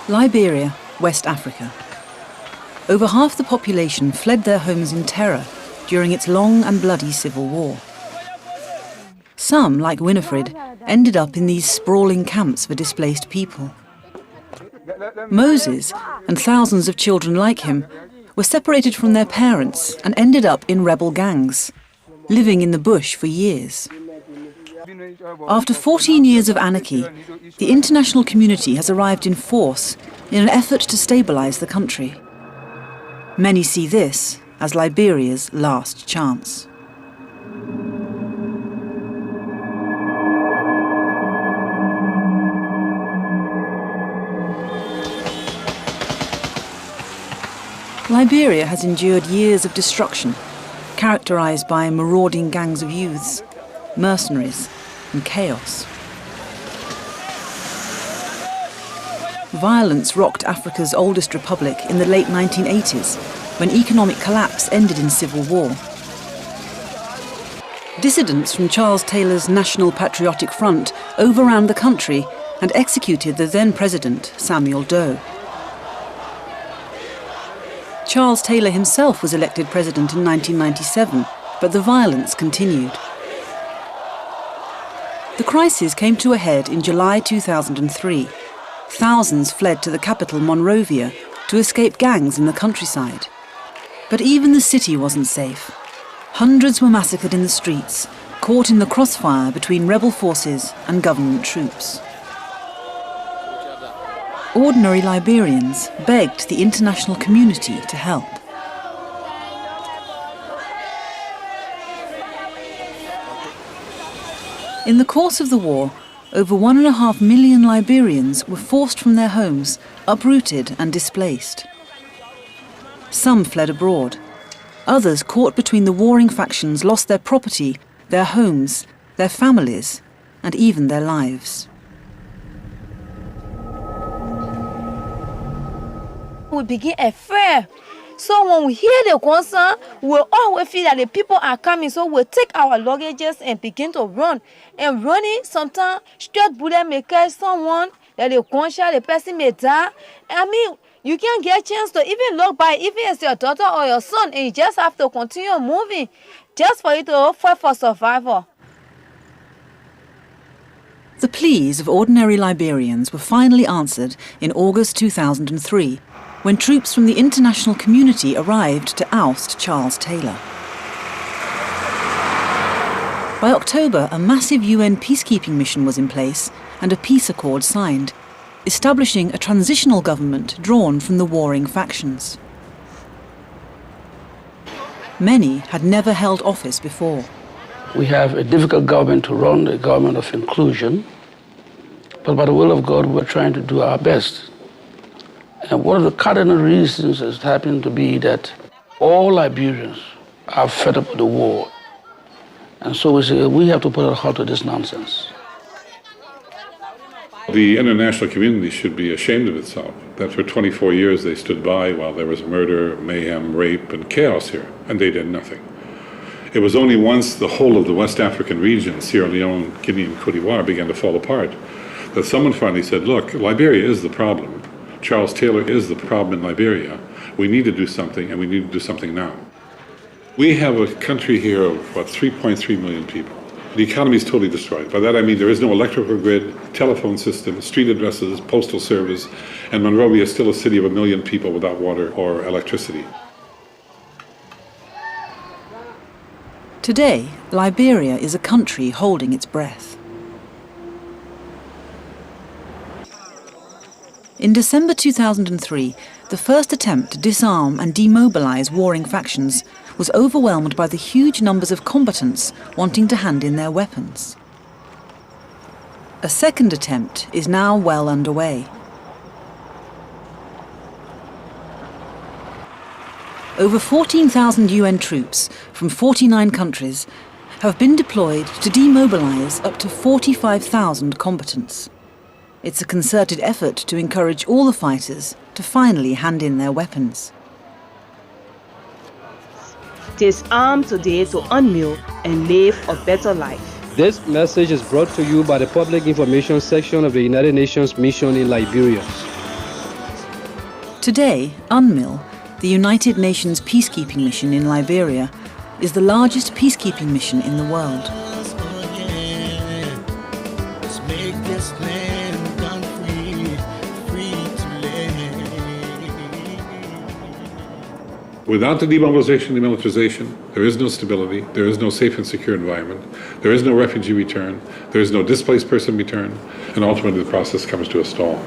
Liberia, West Africa. Over half the population fled their homes in terror during its long and bloody civil war. Some, like Winifred, ended up in these sprawling camps for displaced people. Moses, and thousands of children like him, were separated from their parents and ended up in rebel gangs, living in the bush for years. After 14 years of anarchy, the international community has arrived in force in an effort to stabilise the country. Many see this as Liberia's last chance. Liberia has endured years of destruction, characterised by marauding gangs of youths, mercenaries and chaos. Violence rocked Africa's oldest republic in the late 1980s, when economic collapse ended in civil war. Dissidents from Charles Taylor's National Patriotic Front overran the country and executed the then president, Samuel Doe. Charles Taylor himself was elected president in 1997, but the violence continued. The crisis came to a head in July 2003. Thousands fled to the capital, Monrovia, to escape gangs in the countryside. But even the city wasn't safe. Hundreds were massacred in the streets, caught in the crossfire between rebel forces and government troops. Ordinary Liberians begged the international community to help. In the course of the war, over 1.5 million Liberians were forced from their homes, uprooted and displaced. Some fled abroad. Others, caught between the warring factions, lost their property, their homes, their families, and even their lives. We begin a fear. So when we hear the concern, we always feel that the people are coming. So we take our luggages and begin to run. And running, sometimes straight bullet may catch someone, that the gunshot, the person may die. I mean, you can't get a chance to even look by, even as your daughter or your son, and you just have to continue moving, just for you to fight for survival. The pleas of ordinary Liberians were finally answered in August 2003, when troops from the international community arrived to oust Charles Taylor. By October, a massive UN peacekeeping mission was in place and a peace accord signed, establishing a transitional government drawn from the warring factions. Many had never held office before. We have a difficult government to run, a government of inclusion, but by the will of God, we're trying to do our best. And one of the cardinal reasons has happened to be that all Liberians are fed up with the war. And so we say we have to put a halt to this nonsense. The international community should be ashamed of itself, that for 24 years they stood by while there was murder, mayhem, rape, and chaos here, and they did nothing. It was only once the whole of the West African region, Sierra Leone, Guinea, and Cote d'Ivoire, began to fall apart, that someone finally said, look, Liberia is the problem. Charles Taylor is the problem in Liberia. We need to do something, and we need to do something now. We have a country here of, 3.3 million people. The economy is totally destroyed. By that I mean there is no electrical grid, telephone system, street addresses, postal service, and Monrovia is still a city of 1 million people without water or electricity. Today, Liberia is a country holding its breath. In December 2003, the first attempt to disarm and demobilise warring factions was overwhelmed by the huge numbers of combatants wanting to hand in their weapons. A second attempt is now well underway. Over 14,000 UN troops from 49 countries have been deployed to demobilise up to 45,000 combatants. It's a concerted effort to encourage all the fighters to finally hand in their weapons. Disarm today to unmute and live a better life. This message is brought to you by the Public Information Section of the United Nations Mission in Liberia. Today, UNMIL, the United Nations peacekeeping mission in Liberia, is the largest peacekeeping mission in the world. Without the demobilisation and demilitarization, there is no stability, there is no safe and secure environment, there is no refugee return, there is no displaced person return, and ultimately the process comes to a stall.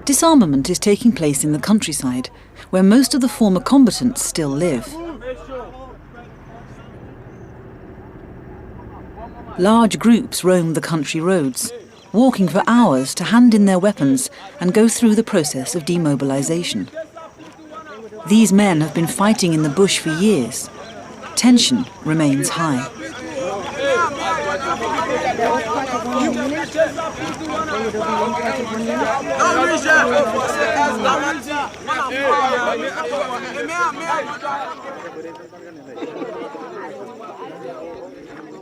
Disarmament is taking place in the countryside, where most of the former combatants still live. Large groups roam the country roads, walking for hours to hand in their weapons and go through the process of demobilisation. These men have been fighting in the bush for years. Tension remains high.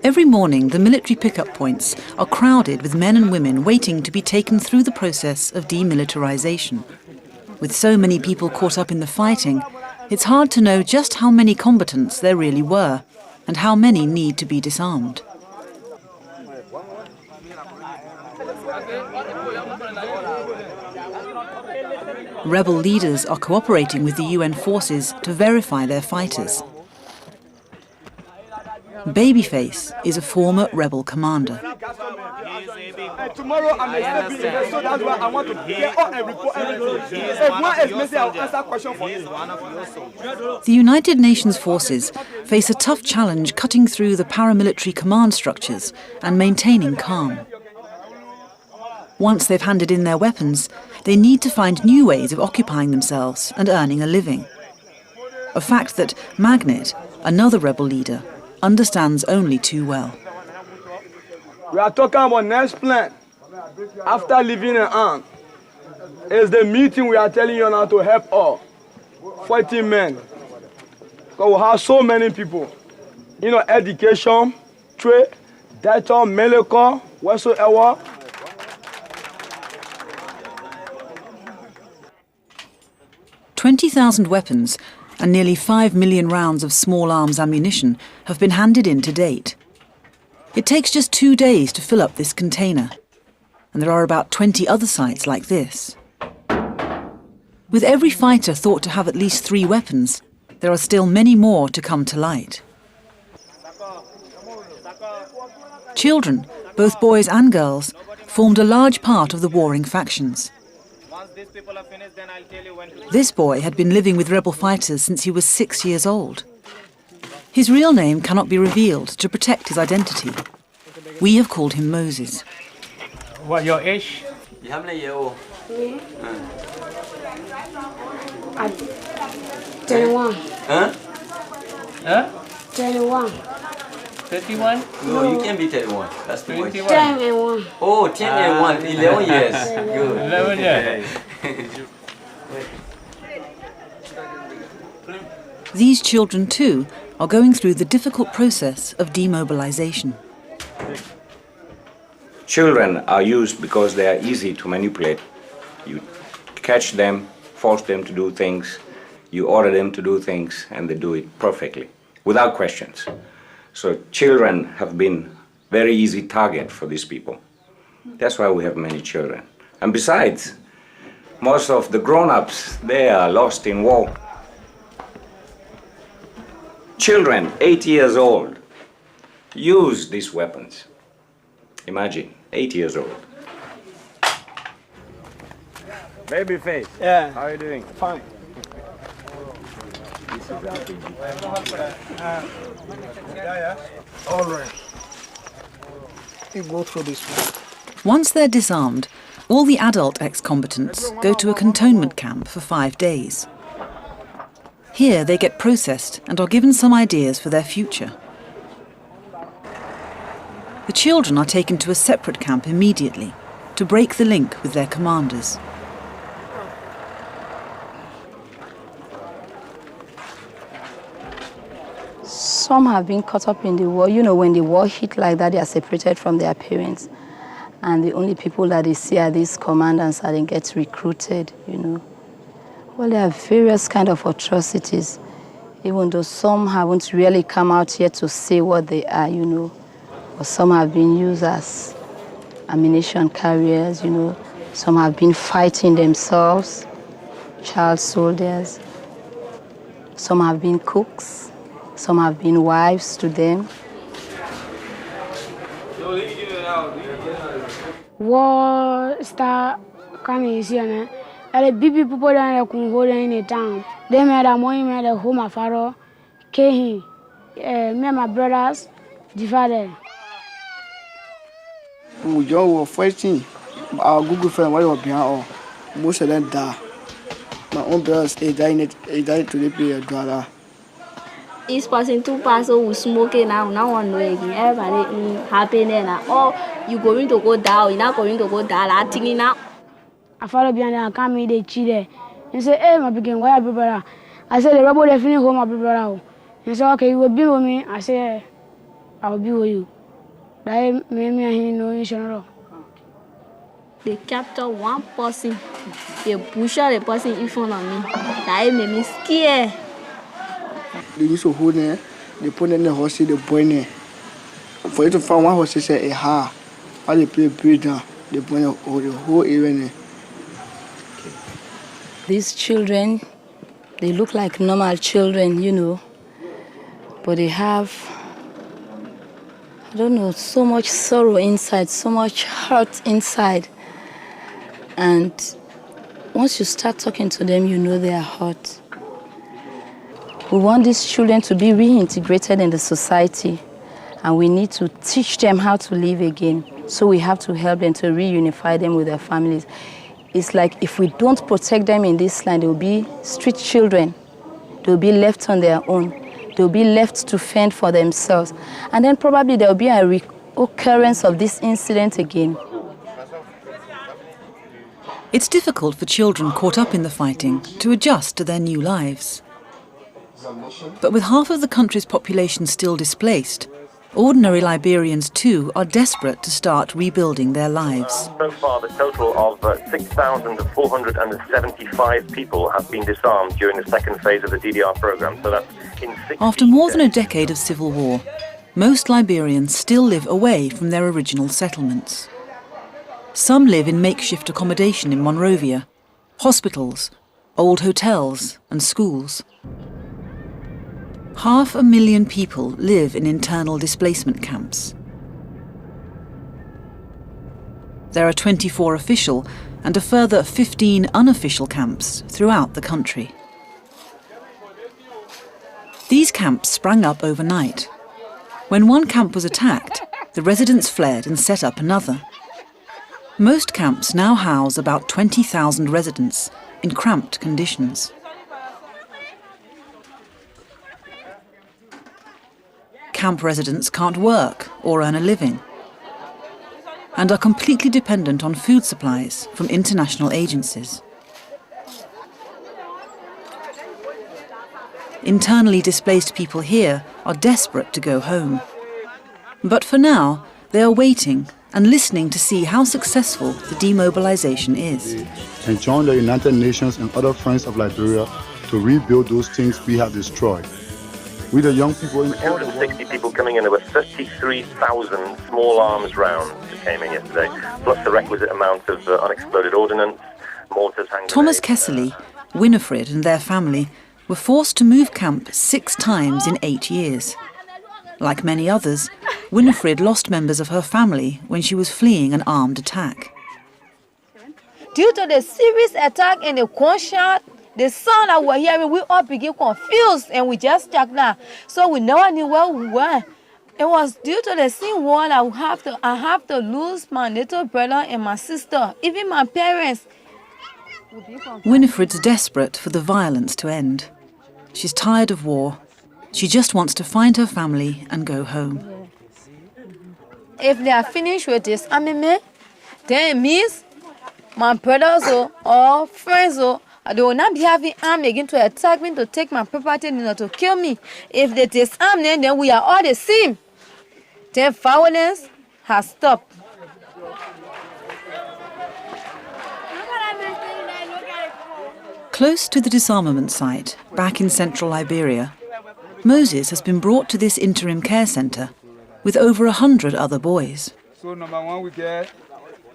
Every morning, the military pickup points are crowded with men and women waiting to be taken through the process of demilitarisation. With so many people caught up in the fighting, it's hard to know just how many combatants there really were and how many need to be disarmed. Rebel leaders are cooperating with the UN forces to verify their fighters. Babyface is a former rebel commander. Tomorrow I'm a so that's why I want to get all and report everything. If one is missing, I'll answer questions for you. The United Nations forces face a tough challenge cutting through the paramilitary command structures and maintaining calm. Once they've handed in their weapons, they need to find new ways of occupying themselves and earning a living. A fact that Magnet, another rebel leader, understands only too well. We are talking about next plan. After leaving an arm, is the meeting we are telling you now to help all 40 men. Because we have so many people. You know, education, trade, data, medical, whatsoever. $20,000 weapons and nearly 5 million rounds of small arms ammunition have been handed in to date. It takes just 2 days to fill up this container, and there are about 20 other sites like this. With every fighter thought to have at least 3 weapons, there are still many more to come to light. Children, both boys and girls, formed a large part of the warring factions. This boy had been living with rebel fighters since he was 6 years old. His real name cannot be revealed to protect his identity. We have called him Moses. What your age? How many years old? 21. Huh? Huh? 21. 31? No, you can't be 31. That's too much. 21. 10 and 1. Oh, 10 and 1, 11 years. Good. 11 years. These children, too, are going through the difficult process of demobilisation. Children are used because they are easy to manipulate. You catch them, force them to do things, you order them to do things, and they do it perfectly, without questions. So children have been very easy target for these people. That's why we have many children. And besides, most of the grown-ups, they are lost in war. Children, 8 years old, use these weapons. Imagine, 8 years old. Babyface. Yeah. How are you doing? Fine. This is RPG. All right. You go through this one. Once they're disarmed, all the adult ex-combatants go to a cantonment camp for 5 days. Here they get processed and are given some ideas for their future. The children are taken to a separate camp immediately to break the link with their commanders. Some have been caught up in the war. You know, when the war hit like that, they are separated from their parents. And the only people that they see are these commandants that they get recruited, you know. Well, there are various kind of atrocities, even though some haven't really come out yet to say what they are, you know. But some have been used as ammunition carriers, you know. Some have been fighting themselves, child soldiers. Some have been cooks. Some have been wives to them. War start coming here, and the big people that can hold in the town. They made a money, made a home affair, me and my brothers divided. We were fighting. Our Google friend was behind all. Most of them died. My own brothers, they died to the play a dollar. Each person, two person will smoke it now. Now one know again. Everybody happy now. Oh, you going to go down? You're not going to go down. I think now. I follow behind them. I come in, they cheated. He said, "Hey, my begin, why are brother?" I said, "The rebel they finish home, my brother." He said, "Okay, you will be with me." I said, "I will be with you." That made me know in general. They capture one person. They push out the person in front of me. That made me scared. They used to hold them, they put them in the horse, they burn them. For you to find one horse, say a ha. While they play down, they burn the whole area. These children, they look like normal children, you know, but they have, I don't know, so much sorrow inside, so much hurt inside. And once you start talking to them, you know they are hurt. We want these children to be reintegrated in the society, and we need to teach them how to live again. So we have to help them to reunify them with their families. It's like if we don't protect them in this land, they will be street children. They will be left on their own. They will be left to fend for themselves. And then probably there will be a recurrence of this incident again. It's difficult for children caught up in the fighting to adjust to their new lives. But with half of the country's population still displaced, ordinary Liberians too are desperate to start rebuilding their lives. So far, the total of 6,475 people have been disarmed during the second phase of the DDR program. So that's in 60 After more than a decade of civil war, most Liberians still live away from their original settlements. Some live in makeshift accommodation in Monrovia, hospitals, old hotels and schools. 500,000 people live in internal displacement camps. There are 24 official and a further 15 unofficial camps throughout the country. These camps sprang up overnight. When one camp was attacked, the residents fled and set up another. Most camps now house about 20,000 residents in cramped conditions. Camp residents can't work or earn a living and are completely dependent on food supplies from international agencies. Internally displaced people here are desperate to go home. But for now, they are waiting and listening to see how successful the demobilisation is. And join the United Nations and other friends of Liberia to rebuild those things we have destroyed. We the young people in all 260 people coming in. There were 33,000 small arms rounds that came in yesterday, plus the requisite amount of unexploded ordnance, mortars, hand Thomas grenades. Kessley, Winifred and their family were forced to move camp 6 times in 8 years. Like many others, Winifred lost members of her family when she was fleeing an armed attack. Due to the serious attack and the gunshot, the sound that we're hearing, we all became confused and we just stuck now. So we never knew where we were. It was due to the same war that I have to lose my little brother and my sister, even my parents. Winifred's desperate for the violence to end. She's tired of war. She just wants to find her family and go home. If they are finished with this armament, then it means my brothers or friends they will not be having armed again to attack me, to take my property, to kill me. If they disarm them, then we are all the same. Then violence has stopped. Close to the disarmament site, back in central Liberia, Moses has been brought to this interim care centre with over 100 other boys.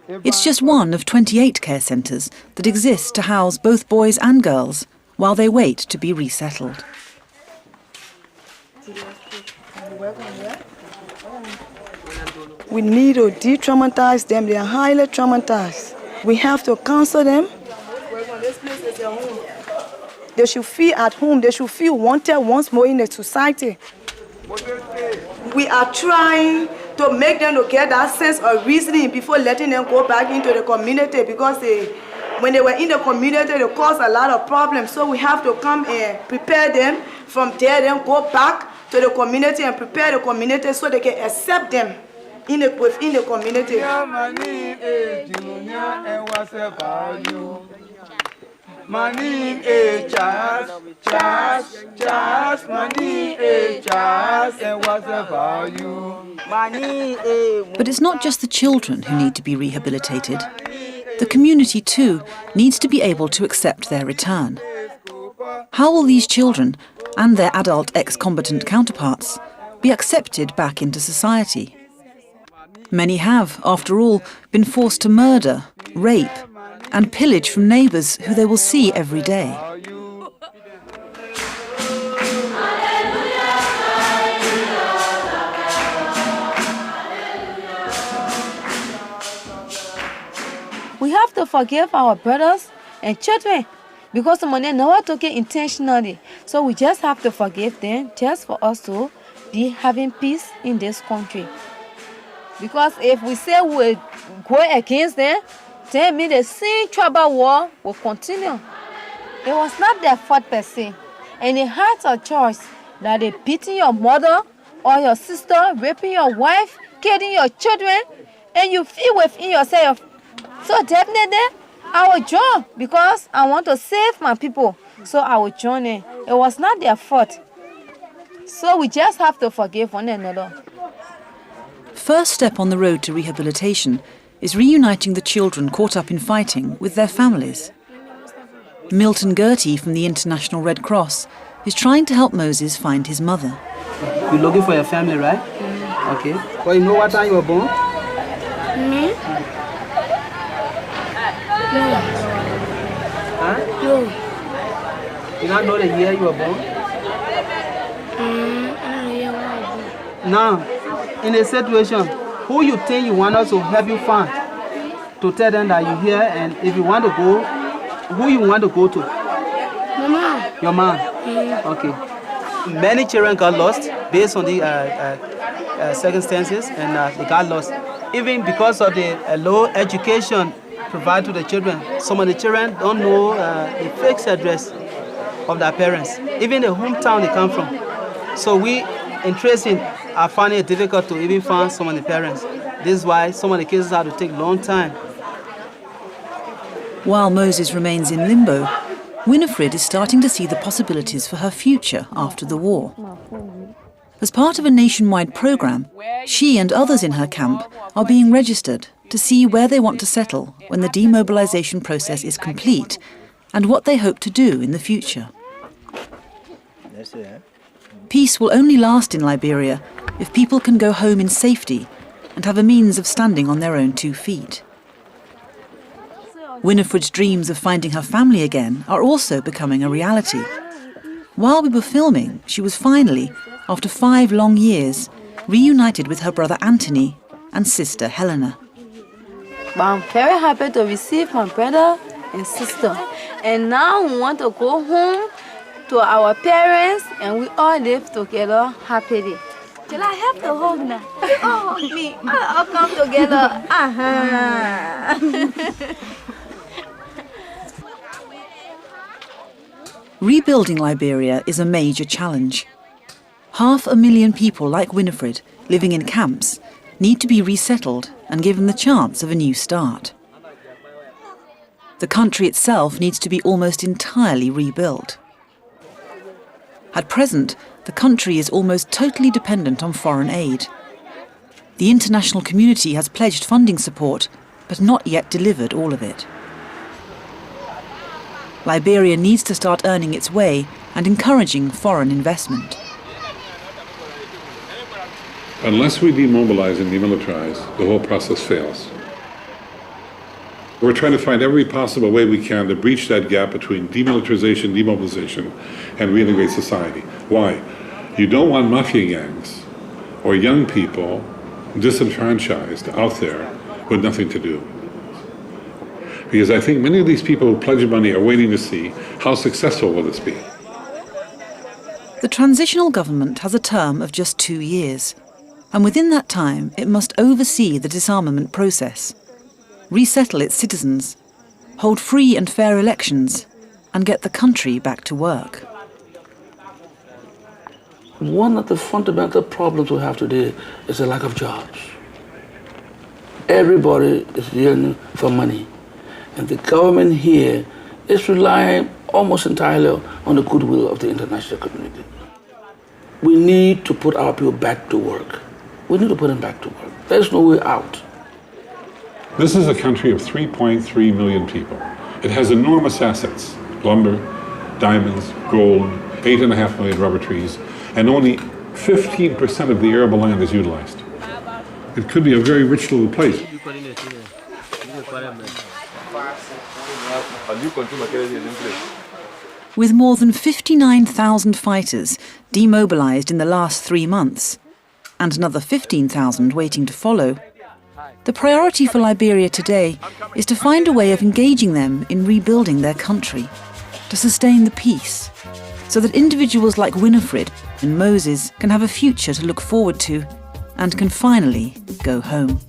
It's just one of 28 care centres that exist to house both boys and girls while they wait to be resettled. We need to de-traumatize them. They are highly traumatized. We have to counsel them. They should feel at home. They should feel wanted once more in the society. We are trying to make them to get that sense of reasoning before letting them go back into the community, because when they were in the community, they caused a lot of problems. So we have to come and prepare them from there, then go back to the community and prepare the community so they can accept them within the community. My name is Charles, my name is Charles, and what's about you? But it's not just the children who need to be rehabilitated. The community too needs to be able to accept their return. How will these children and their adult ex-combatant counterparts be accepted back into society? Many have, after all, been forced to murder, rape, and pillage from neighbours who they will see every day. We have to forgive our brothers and children because the money never took it intentionally. So we just have to forgive them just for us to be having peace in this country. Because if we say we go against them, then mean the same tribal war will continue. It was not their fault per se. And they had a choice that they beating your mother or your sister, raping your wife, killing your children, and you feel within yourself, so definitely I will join because I want to save my people. So I will join in. It was not their fault. So we just have to forgive one another. First step on the road to rehabilitation is reuniting the children caught up in fighting with their families. Milton Gertie from the International Red Cross is trying to help Moses find his mother. You're looking for your family, right? Okay. Well, you know what time you were born? Me? No. Huh? No. You don't know the year you were born? I don't know the year when I was born. Now, in a situation, who you think you want us to help you find? To tell them that you're here, and if you want to go, who you want to go to? My mom. Your mom? Okay. Many children got lost based on the circumstances, and they got lost. Even because of the low education provided to the children. Some of the children don't know the fixed address of their parents, even the hometown they come from. So we, in tracing, are finding it difficult to even find some of the parents. This is why some of the cases have to take a long time. While Moses remains in limbo, Winifred is starting to see the possibilities for her future after the war. As part of a nationwide programme, she and others in her camp are being registered to see where they want to settle when the demobilisation process is complete and what they hope to do in the future. Peace will only last in Liberia if people can go home in safety and have a means of standing on their own 2 feet. Winifred's dreams of finding her family again are also becoming a reality. While we were filming, she was finally, after 5 long years, reunited with her brother Anthony and sister Helena. I'm very happy to receive my brother and sister. And now we want to go home to our parents and we all live together happily. Till I have to hug now. You all hug me. I'll come together. Rebuilding Liberia is a major challenge. 500,000 people like Winifred, living in camps, need to be resettled and given the chance of a new start. The country itself needs to be almost entirely rebuilt. At present, the country is almost totally dependent on foreign aid. The international community has pledged funding support, but not yet delivered all of it. Liberia needs to start earning its way and encouraging foreign investment. Unless we demobilize and demilitarize, the whole process fails. We're trying to find every possible way we can to breach that gap between demilitarization, demobilization, and reintegrate society. Why? You don't want mafia gangs or young people disenfranchised out there with nothing to do. Because I think many of these people who pledge money are waiting to see how successful will this be. The transitional government has a term of just 2 years, and within that time it must oversee the disarmament process, resettle its citizens, hold free and fair elections, and get the country back to work. One of the fundamental problems we have today is the lack of jobs. Everybody is yearning for money, and the government here is relying almost entirely on the goodwill of the international community. We need to put our people back to work. We need to put them back to work. There's no way out. This is a country of 3.3 million people. It has enormous assets: lumber, diamonds, gold, 8.5 million rubber trees, and only 15% of the arable land is utilized. It could be a very rich little place. With more than 59,000 fighters demobilized in the last 3 months, and another 15,000 waiting to follow, the priority for Liberia today is to find a way of engaging them in rebuilding their country, to sustain the peace, so that individuals like Winifred and Moses can have a future to look forward to and can finally go home.